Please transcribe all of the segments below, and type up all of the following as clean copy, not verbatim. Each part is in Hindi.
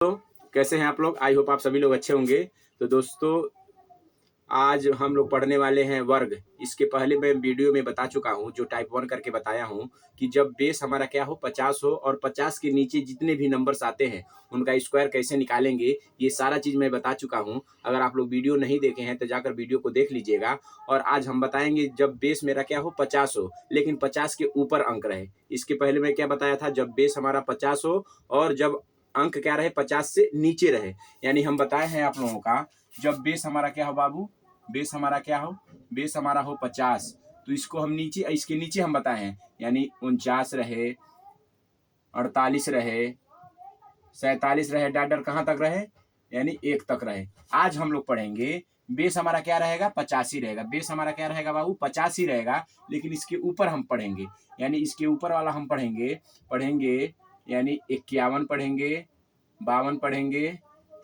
तो कैसे हैं आप लोग? आई होप आप सभी लोग अच्छे होंगे। तो दोस्तों, आज हम लोग पढ़ने वाले हैं वर्ग। इसके पहले मैं वीडियो में बता चुका हूँ, जो टाइप 1 करके बताया हूँ कि जब बेस हमारा क्या हो 50 हो और 50 के नीचे जितने भी नंबर्स आते हैं उनका स्क्वायर कैसे निकालेंगे, ये सारा चीज़ मैं बता चुका हूँ। अगर आप लोग वीडियो नहीं देखे हैं तो जाकर वीडियो को देख लीजिएगा। और आज हम बताएंगे जब बेस मेरा क्या हो 50 हो लेकिन 50 के ऊपर अंक रहे। इसके पहले मैं क्या बताया था? जब बेस हमारा 50 हो और जब अंक क्या रहे 50 से नीचे रहे। यानी हम बताए हैं आप लोगों का, जब बेस हमारा क्या हो बाबू, बेस हमारा क्या हो, बेस हमारा हो 50, तो इसको हम नीचे, इसके नीचे हम बताए हैं, यानी 49 रहे, 48 रहे, 47 रहे, डाटर कहाँ तक रहे, यानी 1 तक रहे। आज हम लोग पढ़ेंगे बेस हमारा क्या रहेगा 85 रहेगा। बेस हमारा क्या रहेगा बाबू 85 रहेगा, लेकिन इसके ऊपर हम पढ़ेंगे, यानी इसके ऊपर वाला हम पढ़ेंगे पढ़ेंगे यानी 51 पढ़ेंगे, 52 पढ़ेंगे,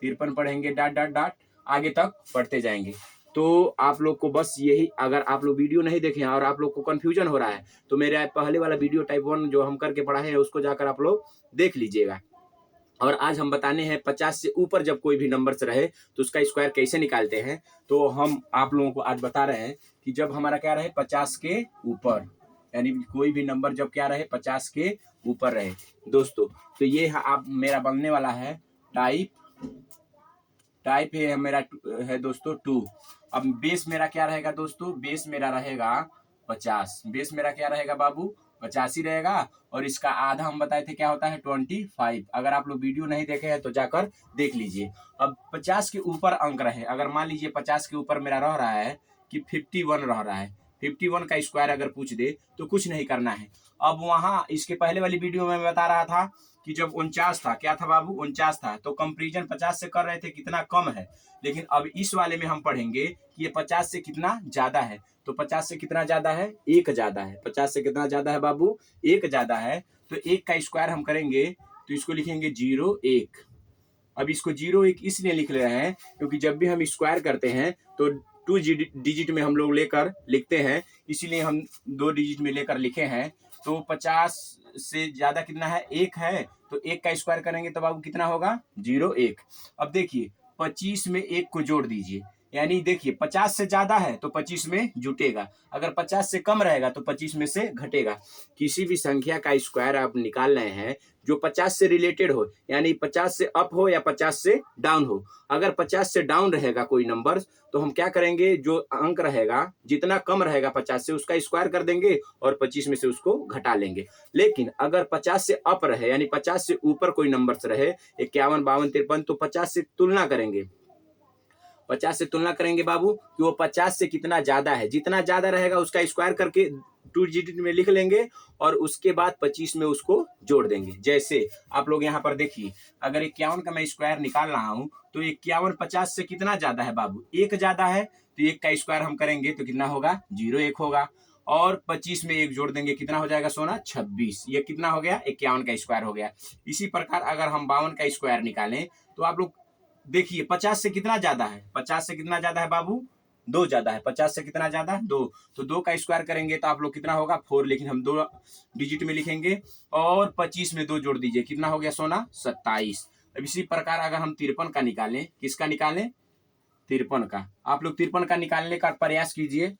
53 पढ़ेंगे, डॉट डॉट डॉट आगे तक पढ़ते जाएंगे। तो आप लोग को बस यही, अगर आप लोग वीडियो नहीं देखे हैं और आप लोग को कंफ्यूजन हो रहा है तो मेरे पहले वाला वीडियो टाइप 1 जो हम करके पढ़ाए हैं उसको जाकर आप लोग देख लीजिएगा। और आज हम बताने हैं 50 से ऊपर जब कोई भी नंबर्स रहे तो उसका स्क्वायर कैसे निकालते हैं। तो हम आप लोगों को आज बता रहे हैं कि जब हमारा क्या रहे 50 के ऊपर, यानी कोई भी नंबर जब क्या रहे 50 के ऊपर रहे दोस्तों। तो ये आप मेरा बनने वाला है टाइप है मेरा है दोस्तों 2। अब बेस मेरा क्या रहेगा दोस्तों? बेस मेरा रहेगा 50। बेस मेरा क्या रहेगा बाबू? 85 ही रहेगा। और इसका आधा हम बताए थे क्या होता है 25। अगर आप लोग वीडियो नहीं देखे हैं तो जाकर देख लीजिए। अब 50 के ऊपर अंक रहे, अगर मान लीजिए 50 के ऊपर मेरा रह रहा है कि 51 रह रहा है, 51 का स्क्वायर अगर पूछ दे तो कुछ नहीं करना है। अब वहां इसके पहले वाली वीडियो में मैं बता रहा था कि जब 49 था, क्या था बाबू 49 था, तो कंपेरिजन 50 से कर रहे थे कितना कम है। लेकिन अब इस वाले में हम पढ़ेंगे कि ये 50 से कितना ज्यादा है। तो 50 से कितना ज्यादा है? 1 ज्यादा है। 50 से कितना ज्यादा है बाबू? 1 ज्यादा है। तो 1 का स्क्वायर हम करेंगे तो इसको लिखेंगे 0 1। अब इसको 0 1 इसलिए लिख रहे हैं क्योंकि जब भी हम स्क्वायर करते हैं तो 2 डिजिट में हम लोग लेकर लिखते हैं, इसीलिए हम 2 डिजिट में लेकर लिखे हैं। तो 50 से ज्यादा कितना है? 1 है। तो 1 का स्क्वायर करेंगे तो बाबू कितना होगा? 0 1। अब देखिए 25 में 1 को जोड़ दीजिए, यानी देखिए 50 से ज्यादा है तो 25 में जुटेगा, अगर 50 से कम रहेगा तो 25 में से घटेगा। किसी भी संख्या का स्क्वायर आप निकाल रहे हैं जो 50 से रिलेटेड हो, यानी 50 से अप हो या 50 से डाउन हो। अगर 50 से डाउन रहेगा कोई नंबर तो हम क्या करेंगे, जो अंक रहेगा जितना कम रहेगा 50 से उसका स्क्वायर कर देंगे और 25 में से उसको घटा लेंगे। लेकिन अगर 50 से अप रहे, यानी 50 से ऊपर कोई नंबर्स रहे 51 52 53, तो 50 से तुलना करेंगे। 50 से तुलना करेंगे बाबू कि वो 50 से कितना ज्यादा है। जितना ज्यादा रहेगा उसका स्क्वायर करके 2 डिजिट में लिख लेंगे और उसके बाद 25 में उसको जोड़ देंगे। जैसे आप लोग यहाँ पर देखिए, अगर 51 का मैं स्क्वायर निकाल रहा हूं तो 51 50 से कितना ज्यादा है बाबू? 1 ज्यादा है। तो 1 का स्क्वायर हम करेंगे तो कितना होगा? 0 1 होगा। और 25 में 1 जोड़ देंगे, कितना हो जाएगा सोना? 26। ये कितना हो गया? 51 का स्क्वायर हो गया। इसी प्रकार अगर हम 52 का स्क्वायर निकालें तो आप लोग देखिए 50 से कितना ज्यादा है? 50 से कितना ज्यादा है बाबू? 2 ज्यादा है। 50 से कितना ज्यादा है? 2। तो 2 का स्क्वायर करेंगे तो आप लोग कितना होगा? 4, लेकिन हम 2 डिजिट में लिखेंगे और 25 में 2 जोड़ दीजिए, कितना हो गया सोना? 27। अब इसी प्रकार अगर हम 53 का निकालें, किसका निकालें? 53 का। आप लोग 53 का निकालने का प्रयास कीजिए,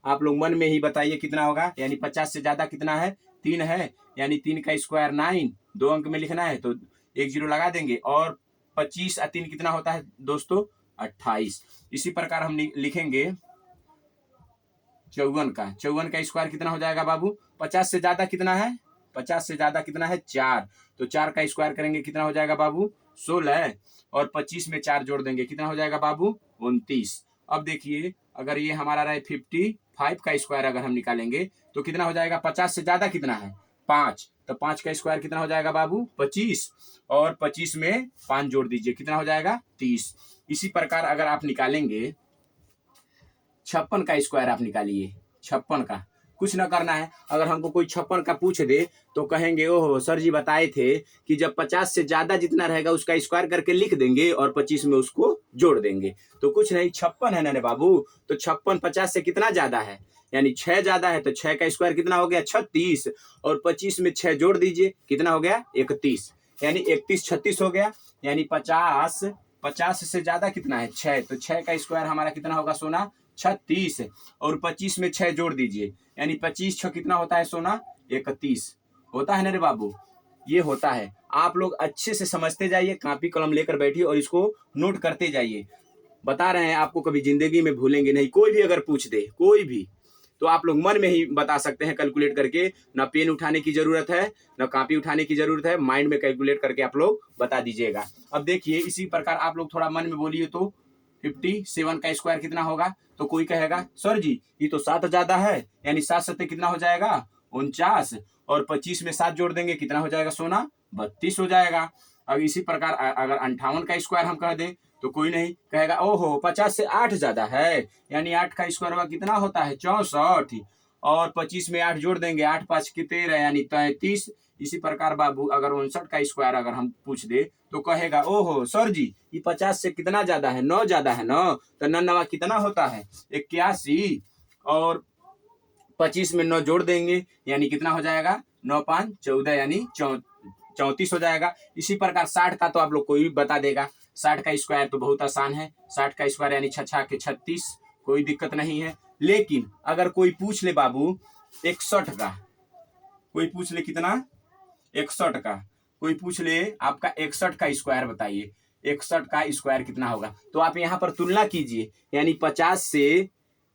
आप लोग मन में ही बताइए कितना होगा। यानी 50 से ज्यादा कितना है? 3 है, यानी 3 का स्क्वायर 9। 2 अंक में लिखना है तो 1 0 लगा देंगे और 25 और 3 कितना होता है दोस्तों? 28। इसी प्रकार हम लिखेंगे 54 का। 54 का स्क्वायर कितना हो जाएगा बाबू? 50 से ज्यादा कितना है? 50 से ज्यादा कितना है? 4। तो 4 का स्क्वायर करेंगे, कितना हो जाएगा बाबू? 16। और 25 में 4 जोड़ देंगे, कितना हो जाएगा बाबू? 29। अब देखिए अगर ये हमारा रहे 55 का स्क्वायर अगर हम निकालेंगे तो कितना हो जाएगा? 50 से ज्यादा कितना है? 5। तो 5 का स्क्वायर कितना हो जाएगा बाबू? 25। और 25 में 5 जोड़ दीजिए, कितना हो जाएगा? 30। इसी प्रकार अगर आप निकालेंगे 56 का स्क्वायर, आप निकालिए 56 का। कुछ ना करना है, अगर हमको कोई 56 का पूछ दे तो कहेंगे ओहो सर जी बताए थे कि जब 50 से ज्यादा जितना रहेगा उसका स्क्वायर करके लिख देंगे और 25 में उसको जोड़ देंगे। तो कुछ नहीं, 56 है ना बाबू। तो 56 50 से कितना ज्यादा है? यानी 6 ज्यादा है। तो 6 का स्क्वायर कितना हो गया? 36। और 25 में 6 जोड़ दीजिए, कितना हो गया? 31। यानी 31 36 हो गया, यानी 50 50 से ज्यादा कितना है 6, तो 6 का स्क्वायर हमारा कितना होगा सोना 36, और 25 में 6 जोड़ दीजिए, यानी 25 6 कितना होता है सोना 31 होता है ना रे बाबू। ये होता है, आप लोग अच्छे से समझते जाइए, कॉपी कलम लेकर बैठिए और इसको नोट करते जाइए। बता रहे हैं आपको, कभी जिंदगी में भूलेंगे नहीं। कोई भी अगर पूछ दे कोई भी, तो आप लोग मन में ही बता सकते हैं कैलकुलेट करके, ना पेन उठाने की जरूरत है ना कॉपी उठाने की जरूरत है, माइंड में कैलकुलेट करके आप लोग बता दीजिएगा। अब देखिए इसी प्रकार आप लोग थोड़ा मन में बोलिए तो 57 का स्क्वायर कितना होगा, तो कोई कहेगा सर जी ये तो 7 ज्यादा है, यानी 7 सत्ते कितना हो जाएगा 49, और 25 में 7 जोड़ देंगे कितना हो जाएगा सोना 32 हो जाएगा। अब इसी प्रकार अगर 58 का स्क्वायर हम कह दें तो कोई नहीं कहेगा ओहो 50 से 8 ज्यादा है, यानी 8 का स्क्वायर होगा कितना होता है 64, और 25 में 8 जोड़ देंगे 8 5 की 13 यानी 33। इसी प्रकार बाबू अगर 59 का स्क्वायर अगर हम पूछ दे तो कहेगा ओहो सर जी ये 50 से कितना ज्यादा है 9 ज्यादा है 9, तो 9 9 कितना होता है 81, और 25 में 9 जोड़ देंगे यानी कितना हो जाएगा 9 5 14 यानी 34 हो जाएगा। इसी प्रकार 60 का तो आप लोग कोई भी बता देगा, 60 का स्क्वायर तो बहुत आसान है, 60 का स्क्वायर यानी 6 6 के 36, कोई दिक्कत नहीं है। लेकिन अगर कोई पूछ ले बाबू 61 का, कोई पूछ ले कितना 61 का, कोई पूछ ले आपका 61 का स्क्वायर बताइए, 61 का स्क्वायर कितना होगा, तो आप यहाँ पर तुलना कीजिए, यानी 50 से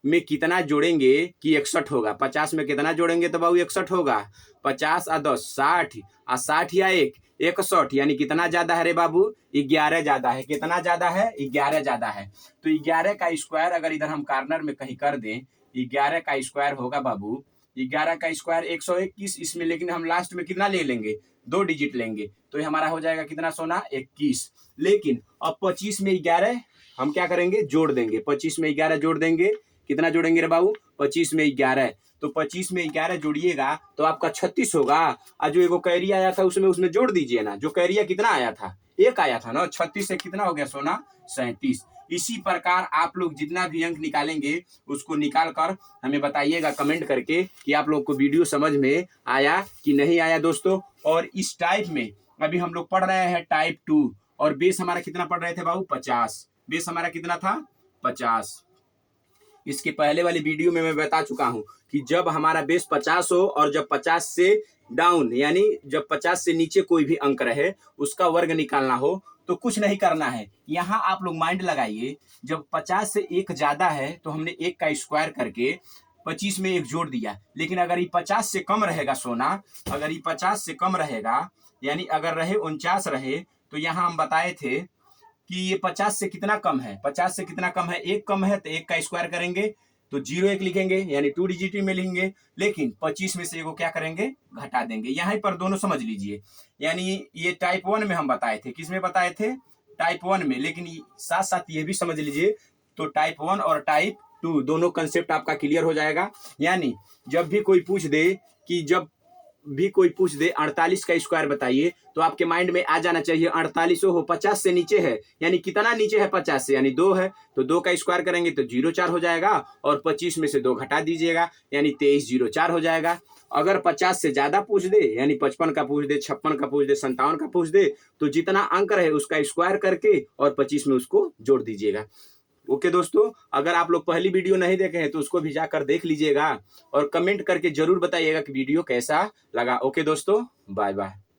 में कितना जोड़ेंगे कि 61 होगा, 50 में कितना जोड़ेंगे तो बाबू 61 होगा, 50 और 10 60, और 60 या 1 61, यानी कितना ज्यादा है रे बाबू 11 ज्यादा है, कितना ज्यादा है 11 ज्यादा है। तो 11 का स्क्वायर अगर इधर हम कार्नर में कहीं कर दें, 11 का स्क्वायर होगा बाबू 11 का स्क्वायर 121, इसमें लेकिन हम लास्ट में कितना ले लेंगे 2 डिजिट लेंगे, तो ये हमारा हो जाएगा कितना सोना 21। लेकिन अब 25 में 11 हम क्या करेंगे जोड़ देंगे, 25 में 11 जोड़ देंगे, कितना जोड़ेंगे रे बाबू 25 में 11, तो 25 में 11 जोड़िएगा तो आपका 36 होगा, और जो एगो कैरी आया था उसमें जोड़ दीजिए ना, जो कैरिया कितना आया था 1 आया था ना, 36 से कितना हो गया सोना 37। इसी प्रकार आप लोग जितना भी अंक निकालेंगे उसको निकाल कर हमें बताइएगा कमेंट करके कि आप लोग को वीडियो समझ में आया कि नहीं आया दोस्तों। और इस टाइप में अभी हम लोग पढ़ रहे हैं टाइप 2, और बेस हमारा कितना पढ़ रहे थे बाबू 50, बेस हमारा कितना था 50। इसके पहले वाली वीडियो में मैं बता चुका हूं कि जब हमारा बेस 50 हो और जब 50 से डाउन यानी जब 50 से नीचे कोई भी अंक रहे उसका वर्ग निकालना हो तो कुछ नहीं करना है, यहाँ आप लोग माइंड लगाइए, जब 50 से 1 ज्यादा है तो हमने 1 का स्क्वायर करके 25 में 1 जोड़ दिया, लेकिन अगर ये 50 से कम रहेगा सोना, अगर ये 50 से कम रहेगा यानी अगर रहे 49 रहे, तो यहाँ हम बताए थे कि ये 50 से कितना कम है, 50 से कितना कम है 1 कम है, तो 1 का स्क्वायर करेंगे तो 0 1 लिखेंगे यानी 2 डिजिट में लिखेंगे, लेकिन 25 में से एगो क्या करेंगे घटा देंगे। यहाँ पर दोनों समझ लीजिए, यानी ये टाइप 1 में हम बताए थे, किस में बताए थे टाइप 1 में, लेकिन साथ साथ ये भी समझ लीजिए तो टाइप 1 और टाइप 2 दोनों कंसेप्ट आपका क्लियर हो जाएगा। यानी जब भी कोई पूछ दे कि जब भी कोई पूछ दे 48 का स्क्वायर बताइए, तो आपके माइंड में आ जाना चाहिए 48 हो 50 से नीचे है, यानी कितना नीचे है 50 से, यानी 2 है, तो 2 का स्क्वायर करेंगे तो 04 हो जाएगा, और 25 में से 2 घटा दीजिएगा यानी 2304 हो जाएगा। अगर 50 से ज्यादा पूछ दे यानी 55 का पूछ दे 56 का पूछ दे 57 का पूछ दे, तो जितना अंक रहे उसका स्क्वायर करके और 25 में उसको जोड़ दीजिएगा। ओके दोस्तों, अगर आप लोग पहली वीडियो नहीं देखे हैं तो उसको भी जाकर देख लीजिएगा और कमेंट करके जरूर बताइएगा कि वीडियो कैसा लगा। ओके दोस्तों, बाय बाय।